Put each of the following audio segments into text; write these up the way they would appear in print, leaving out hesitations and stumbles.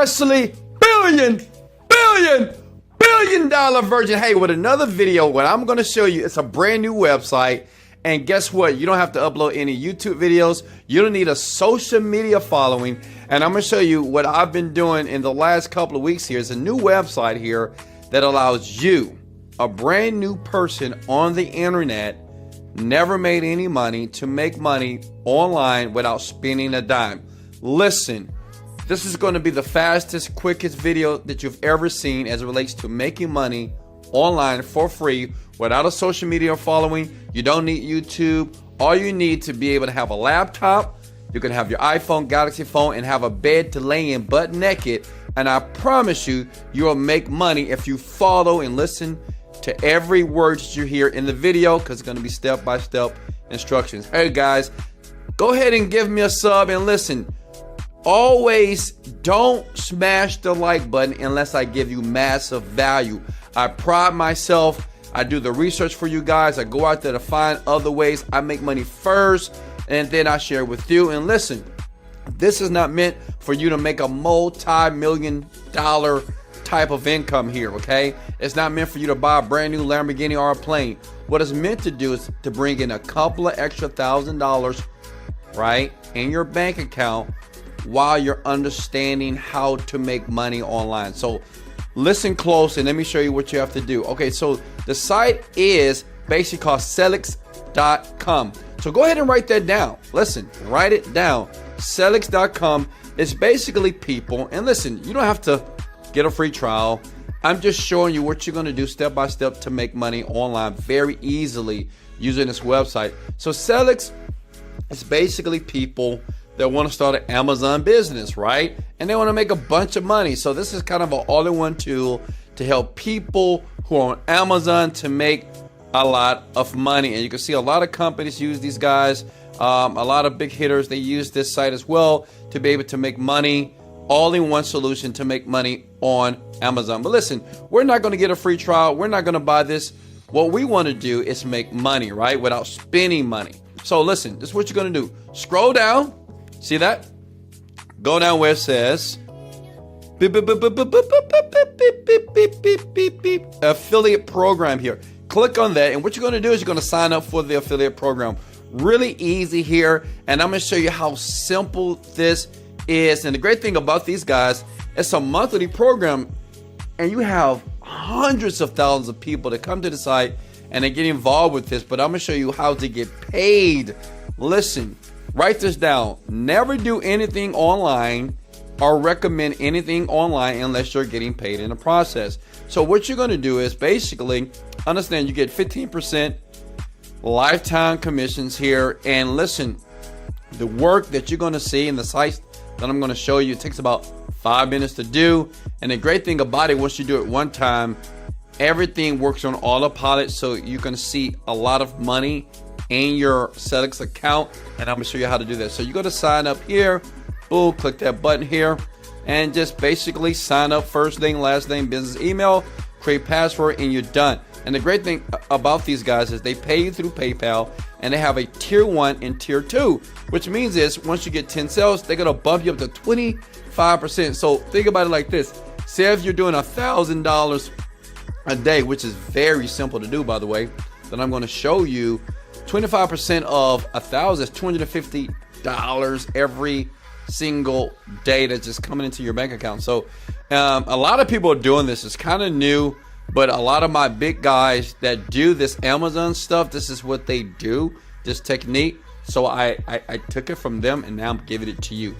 Wesley billion dollar virgin. Hey, with another video, what I'm going to show you, it's a brand new website. And guess what? You don't have to upload any YouTube videos. You don't need a social media following. And I'm going to show you what I've been doing in the last couple of weeks here. It's a new website here that allows you, a brand new person on the internet, never made any money, to make money online without spending a dime. Listen, this is going to be the fastest, quickest video that you've ever seen as it relates to making money online for free without a social media following. You don't need YouTube. All you need to be able to have a laptop. You can have your iPhone, Galaxy phone, and have a bed to lay in butt naked. And I promise you, you'll make money if you follow and listen to every word that you hear in the video, because it's going to be step-by-step instructions. Hey guys, go ahead and give me a sub and listen. Always don't smash the like button unless I give you massive value. I pride myself. I do the research for you guys. I go out there to find other ways. I make money first, and then I share with you. And listen, this is not meant for you to make a multi-million-dollar type of income here, okay? It's not meant for you to buy a brand new Lamborghini or a plane. What it's meant to do is to bring in a couple of extra $1,000, right, in your bank account while you're understanding how to make money online. So listen close and let me show you what you have to do. Okay, so the site is basically called Selix.com. So go ahead and write that down. Listen, write it down. Selix.com is basically people, and listen, you don't have to get a free trial. I'm just showing you what you're going to do step by step to make money online very easily using this website. So Selix is basically people that want to start an Amazon business, right? And they want to make a bunch of money. So this is kind of an all-in-one tool to help people who are on Amazon to make a lot of money. And you can see a lot of companies use these guys. A lot of big hitters, they use this site as well to be able to make money. All-in-one solution to make money on Amazon. But listen, we're not going to get a free trial. We're not going to buy this. What we want to do is make money, right? Without spending money. So listen, this is what you're going to do. Scroll down. See that? Go down where it says affiliate program here. Click on that, and what you're going to do is you're going to sign up for the affiliate program. Really easy here, and I'm going to show you how simple this is. And the great thing about these guys, it's a monthly program, and you have hundreds of thousands of people that come to the site and they get involved with this. But I'm going to show you how to get paid. Listen. Write this down. Never do anything online or recommend anything online unless you're getting paid in the process. So what you're going to do is basically understand you get 15% lifetime commissions here. And listen, the work that you're going to see in the sites that I'm going to show you, it takes about 5 minutes to do. And the great thing about it, once you do it one time, everything works on autopilot. So you can see a lot of money in your Selix account, and I'm gonna show you how to do that. So you go to sign up here, boom, click that button here, and just basically sign up, first name, last name, business email, create password, and you're done. And the great thing about these guys is they pay you through PayPal, and they have a tier 1 and tier 2, which means is once you get 10 sales, they're gonna bump you up to 25%. So think about it like this. Say if you're doing $1,000 a day, which is very simple to do, by the way, then I'm gonna show you 25% of 1,000 is $250 every single day that's just coming into your bank account. So a lot of people are doing this. It's kind of new, but a lot of my big guys that do this Amazon stuff, this is what they do, this technique. So I took it from them, and now I'm giving it to you.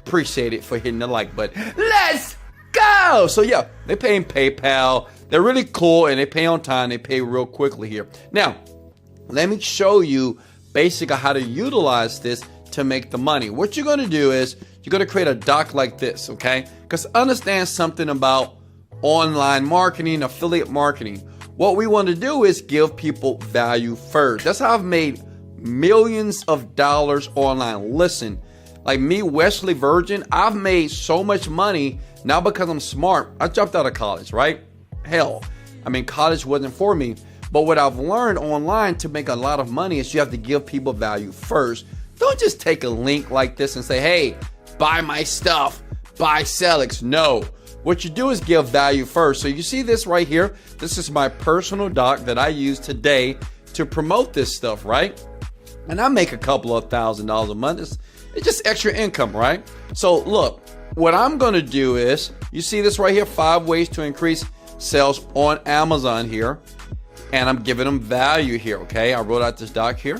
Appreciate it for hitting the like button. Let's go. So yeah, they pay in PayPal. They're really cool, and they pay on time. They pay real quickly here. Now, let me show you basically how to utilize this to make the money. What you're going to do is you're going to create a doc like this, okay? Because understand something about online marketing, affiliate marketing. What we want to do is give people value first. That's how I've made millions of dollars online. Listen, like me, Wesley Virgin, I've made so much money now because I'm smart. I dropped out of college, right? Hell, I mean, college wasn't for me. But what I've learned online to make a lot of money is you have to give people value first. Don't just take a link like this and say, hey, buy my stuff. buy Selix. No. What you do is give value first. So you see this right here? This is my personal doc that I use today to promote this stuff, right? And I make a couple of $1,000s a month. It's just extra income, right? So look, what I'm going to do is, you see this right here, 5 ways to increase sales on Amazon here. And I'm giving them value here, okay? I wrote out this doc here.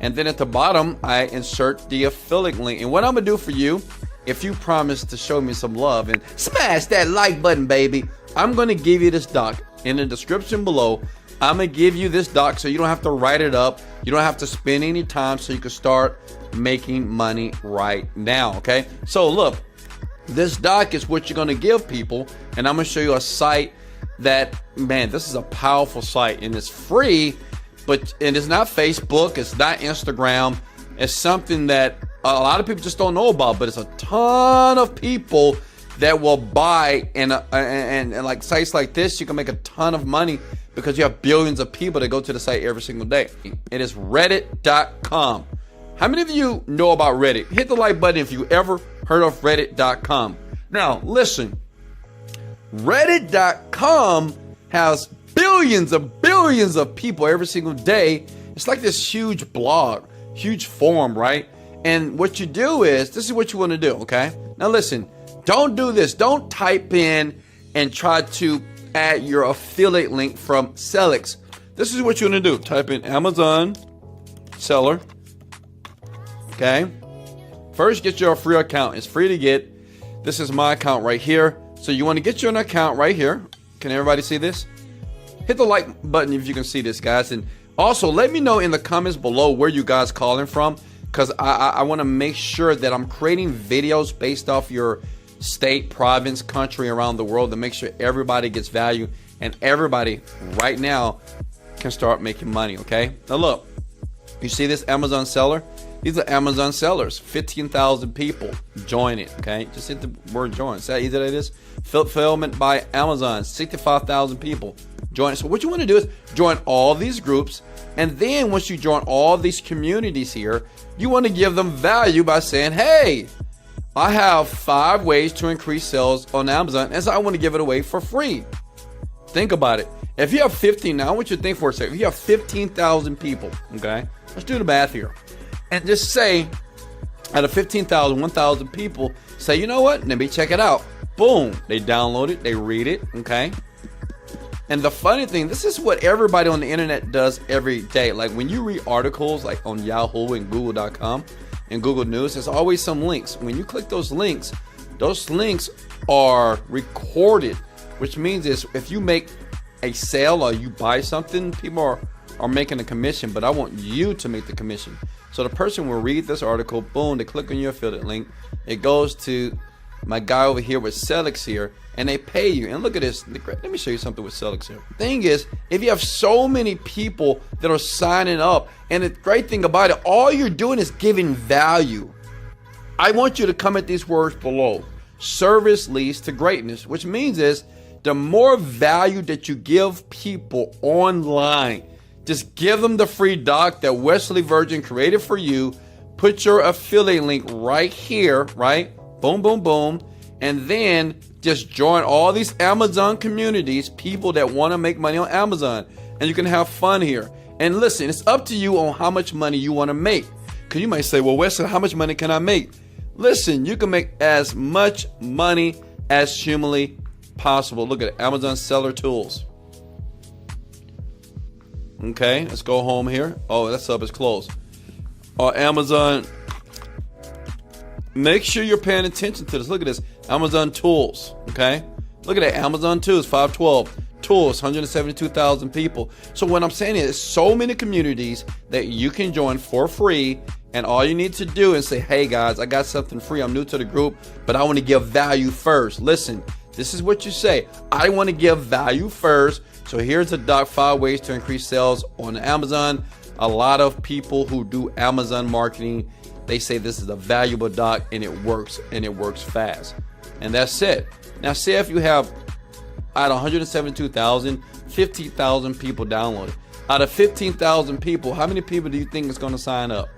And then at the bottom, I insert the affiliate link. And what I'm going to do for you, if you promise to show me some love and smash that like button, baby, I'm going to give you this doc in the description below. I'm going to give you this doc so you don't have to write it up. You don't have to spend any time, so you can start making money right now, okay? So look, this doc is what you're going to give people. And I'm going to show you a site that, man, this is a powerful site, and it's free, but it's not Facebook, it's not Instagram. It's something that a lot of people just don't know about, but it's a ton of people that will buy, and like sites like this, you can make a ton of money because you have billions of people that go to the site every single day. It is reddit.com. How many of you know about Reddit? Hit the like button if you ever heard of reddit.com. Now, listen, Reddit.com has billions of people every single day. It's like this huge blog, huge forum, right? And what you do is, this is what you want to do, okay? Now listen, don't do this. Don't type in and try to add your affiliate link from Selix. This is what you want to do. Type in Amazon seller, okay? First, get your free account. It's free to get. This is my account right here. So you want to get your account right here. Can everybody see this? Hit the like button if you can see this, guys. And also let me know in the comments below where you guys calling from, because I want to make sure that I'm creating videos based off your state, province, country, around the world to make sure everybody gets value and everybody right now can start making money, okay? Now look, you see this Amazon seller? These are Amazon sellers. 15,000 people join it, okay? Just hit the word join. See how easy that is? Fulfillment by Amazon, 65,000 people join it. So what you want to do is join all these groups, and then once you join all these communities here, you want to give them value by saying, hey, I have 5 ways to increase sales on Amazon, and so I want to give it away for free. Think about it. If you have 15, now I want you to think for a second. If you have 15,000 people, okay? Let's do the math here. And just say, out of 15,000, 1,000 people, say, you know what? Let me check it out. Boom. They download it. They read it. Okay. And the funny thing, this is what everybody on the internet does every day. Like when you read articles like on Yahoo and Google.com and Google News, there's always some links. When you click those links are recorded, which means is if you make a sale or you buy something, people are making a commission, but I want you to make the commission. So the person will read this article, boom, they click on your affiliate link. It goes to my guy over here with Selix here, and they pay you. And look at this. Let me show you something with Selix here. The thing is, if you have so many people that are signing up, and the great thing about it, all you're doing is giving value. I want you to comment these words below. Service leads to greatness, which means is the more value that you give people online, just give them the free doc that Wesley Virgin created for you. Put your affiliate link right here, right? Boom, boom, boom. And then just join all these Amazon communities, people that want to make money on Amazon. And you can have fun here. And listen, it's up to you on how much money you want to make. Because you might say, well, Wesley, how much money can I make? Listen, you can make as much money as humanly possible. Look at it, Amazon Seller Tools. Okay, let's go home here. Oh, that sub is closed. Amazon. Make sure you're paying attention to this. Look at this. Amazon Tools. Okay. Look at that. Amazon Tools, 512. Tools, 172,000 people. So what I'm saying is so many communities that you can join for free. And all you need to do is say, hey guys, I got something free. I'm new to the group, but I want to give value first. Listen, this is what you say. I want to give value first. So here's the doc, 5 ways to increase sales on Amazon. A lot of people who do Amazon marketing, they say this is a valuable doc, and it works fast. And that's it. Now say if you have out of 172,000, 50,000 people downloaded. Out of 15,000 people, how many people do you think is going to sign up?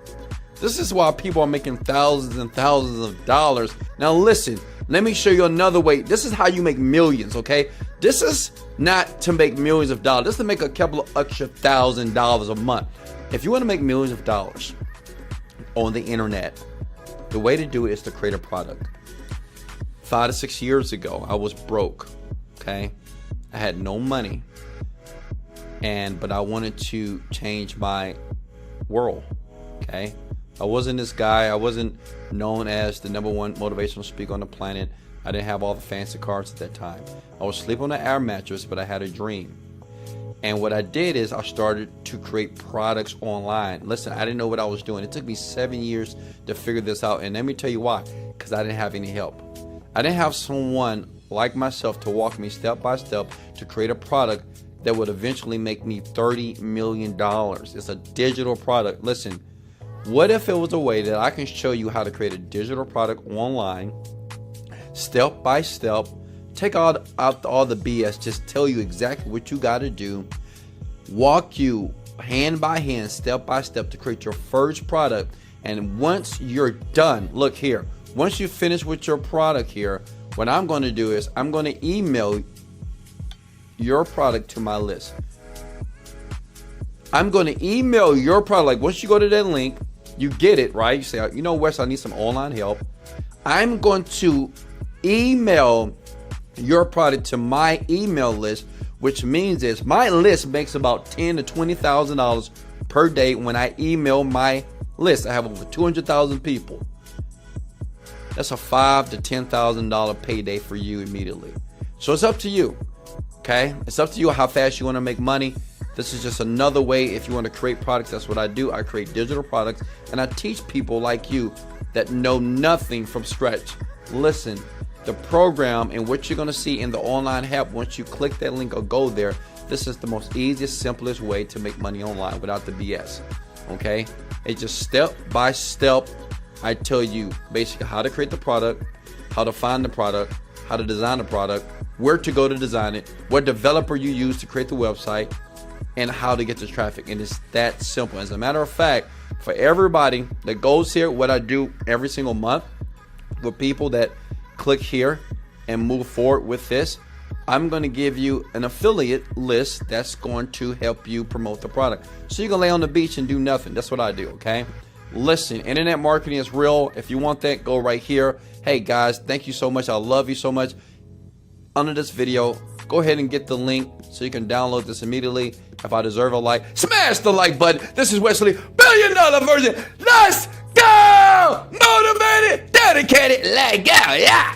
This is why people are making thousands and thousands of dollars. Now listen, Let me show you another way. This is how you make millions, okay? This is not to make millions of dollars. This is to make a couple of extra $1,000 a month. If you want to make millions of dollars on the internet, the way to do it is to create a product. 5 to 6 years ago, I was broke, okay? I had no money, but I wanted to change my world, okay? I wasn't this guy. I wasn't known as the #1 motivational speaker on the planet. I didn't have all the fancy cars at that time. I was sleeping on an air mattress, but I had a dream. And what I did is I started to create products online. Listen, I didn't know what I was doing. It took me 7 years to figure this out. And let me tell you why. Because I didn't have any help. I didn't have someone like myself to walk me step by step to create a product that would eventually make me $30 million. It's a digital product. Listen, what if it was a way that I can show you how to create a digital product online, step by step, take out all the BS, just tell you exactly what you got to do, walk you hand by hand, step by step to create your first product. And once you're done, look here, once you finish with your product here, what I'm going to do is I'm going to email your product to my list. I'm going to email your product. Like once you go to that link, you get it, right? You say, you know, Wes, I need some online help. I'm going to email your product to my email list, which means is my list makes about $10,000 to $20,000 per day when I email my list. I have over 200,000 people. That's a $5,000 to $10,000 payday for you immediately. So it's up to you, okay? It's up to you how fast you want to make money. This is just another way if you want to create products. That's what I do. I create digital products, and I teach people like you that know nothing from scratch. Listen, the program and what you're going to see in the online help, once you click that link or go there, this is the most easiest, simplest way to make money online without the BS, okay? It's just step by step. I tell you basically how to create the product, how to find the product, how to design the product, where to go to design it, what developer you use to create the website, and how to get the traffic. And it's that simple. As a matter of fact, for everybody that goes here, what I do every single month for people that click here and move forward with this, I'm going to give you an affiliate list that's going to help you promote the product. So you can lay on the beach and do nothing. That's what I do, okay? Listen, internet marketing is real. If you want that, go right here. Hey guys, thank you so much. I love you so much. Under this video, go ahead and get the link so you can download this immediately. If I deserve a like, smash the like button. This is Wesley, $1 billion Virgin. Let's go! Motivated, dedicated, let go, yeah!